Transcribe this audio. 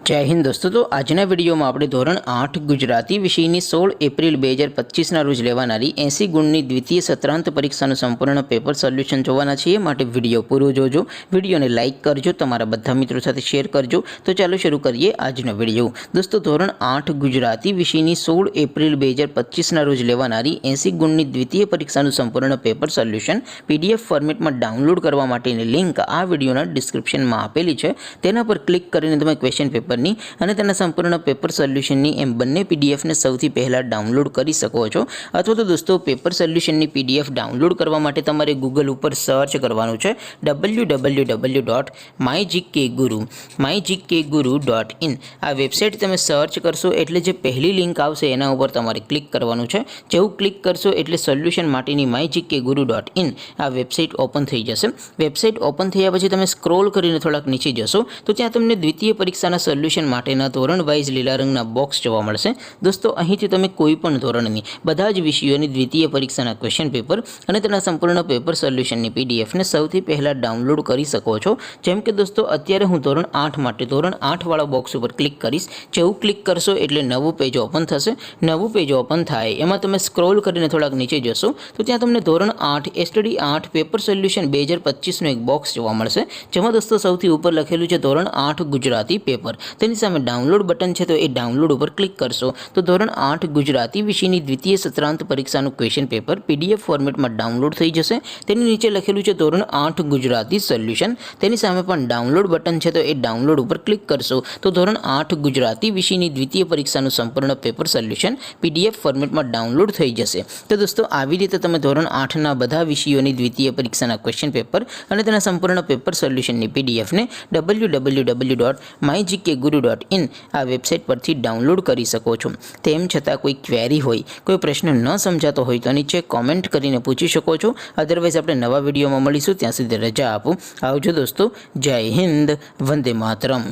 जय हिंद दोस्तों। तो आजना विडियो में આપણે ધોરણ 8 ગુજરાતી વિષયની 16 એપ્રિલ 2025 ના રોજ લેવાનારી 80 ગુણની દ્વિતીય સત્રાંત પરીક્ષાનું સંપૂર્ણ પેપર સોલ્યુશન જોવાના છીએ। માટે વિડિયો પૂરો જોજો, વિડિયોને લાઈક કરજો, તમારા બધા મિત્રો સાથે શેર કરજો। તો ચાલો શરૂ કરીએ આજનો વિડિયો। દોસ્તો ધોરણ 8 ગુજરાતી વિષયની 16 એપ્રિલ 2025 ના રોજ લેવાનારી 80 ગુણની દ્વિતીય પરીક્ષાનું સંપૂર્ણ પેપર સોલ્યુશન પીડીએફ ફોર્મેટમાં ડાઉનલોડ કરવા માટેની લિંક આ વિડિયોના ડિસ્ક્રિપ્શનમાં આપેલી છે। તેના પર ક્લિક કરીને તમે ક્વેશ્ચન પેપર અને તેના સંપૂર્ણ પેપર સોલ્યુશનની એમ બંને પીડીએફને સૌથી પહેલાં ડાઉનલોડ કરી શકો છો। અથવા તો દોસ્તો પેપર સોલ્યુશનની પીડીએફ ડાઉનલોડ કરવા માટે તમારે ગૂગલ ઉપર સર્ચ કરવાનું છે www.mygkguru.in। આ વેબસાઇટ તમે સર્ચ કરશો એટલે જે પહેલી લિંક આવશે એના ઉપર તમારે ક્લિક કરવાનું છે। જેવું ક્લિક કરશો એટલે સોલ્યુશન માટેની mygkguru.in આ વેબસાઇટ ઓપન થઈ જશે। વેબસાઇટ ઓપન થયા પછી તમે સ્ક્રોલ કરીને થોડાક નીચે જશો તો ત્યાં તમને દ્વિતીય પરીક્ષાના સોલ્યુશન માટેના ધોરણ વાઇઝ લીલા રંગના બોક્સ જોવા મળશે। દોસ્તો અહીંથી તમે કોઈ પણ ધોરણની બધા જ વિષયોની દ્વિતીય પરીક્ષાના ક્વેશ્ચન પેપર અને તેના સંપૂર્ણ પેપર સોલ્યુશનની પીડીએફને સૌથી પહેલાં ડાઉનલોડ કરી શકો છો। જેમ કે દોસ્તો અત્યારે હું ધોરણ 8 માટે ધોરણ 8 વાળા બોક્સ ઉપર ક્લિક કરીશ। જેવું ક્લિક કરશો એટલે નવું પેજ ઓપન થશે। નવું પેજ ઓપન થાય એમાં તમે સ્ક્રોલ કરીને થોડાક નીચે જશો તો ત્યાં તમને ધોરણ 8 એસટીડી 8 પેપર સોલ્યુશન 2025નું એક બોક્સ જોવા મળશે। જેમાં દોસ્તો સૌથી ઉપર લખેલું છે ધોરણ 8 ગુજરાતી પેપર। તેની સામે ડાઉનલોડ બટન છે તો એ ડાઉનલોડ ઉપર ક્લિક કરશો તો ધોરણ 8 ગુજરાતી વિષયની દ્વિતીય સત્રાંત પરીક્ષાનું ક્વેશ્ચન પેપર પીડીએફ ફોર્મેટમાં ડાઉનલોડ થઈ જશે। તેની નીચે લખેલું છે ધોરણ 8 ગુજરાતી સોલ્યુશન। તેની સામે પણ ડાઉનલોડ બટન છે તો એ ડાઉનલોડ ઉપર ક્લિક કરશો તો ધોરણ 8 ગુજરાતી વિષયની દ્વિતીય પરીક્ષાનું સંપૂર્ણ પેપર સોલ્યુશન પીડીએફ ફોર્મેટમાં ડાઉનલોડ થઈ જશે। તો દોસ્તો આવી રીતે તમે ધોરણ 8ના બધા વિષયોની દ્વિતીય પરીક્ષાના ક્વેશ્ચન પેપર અને તેના સંપૂર્ણ પેપર સોલ્યુશનની પીડીએફને www.mygkguru.in આ વેબસાઇટ પરથી ડાઉનલોડ કરી શકો છો। તેમ છતાં કોઈ ક્વેરી હોય, કોઈ પ્રશ્ન ન સમજાતો હોય તો નીચે કોમેન્ટ કરીને પૂછી શકો છો। અધરવાઇઝ આપણે નવા વિડીયોમાં મળીશું, ત્યાં સુધી રજા આપો। આવજો દોસ્તો। જય હિન્દ, વંદે માતરમ।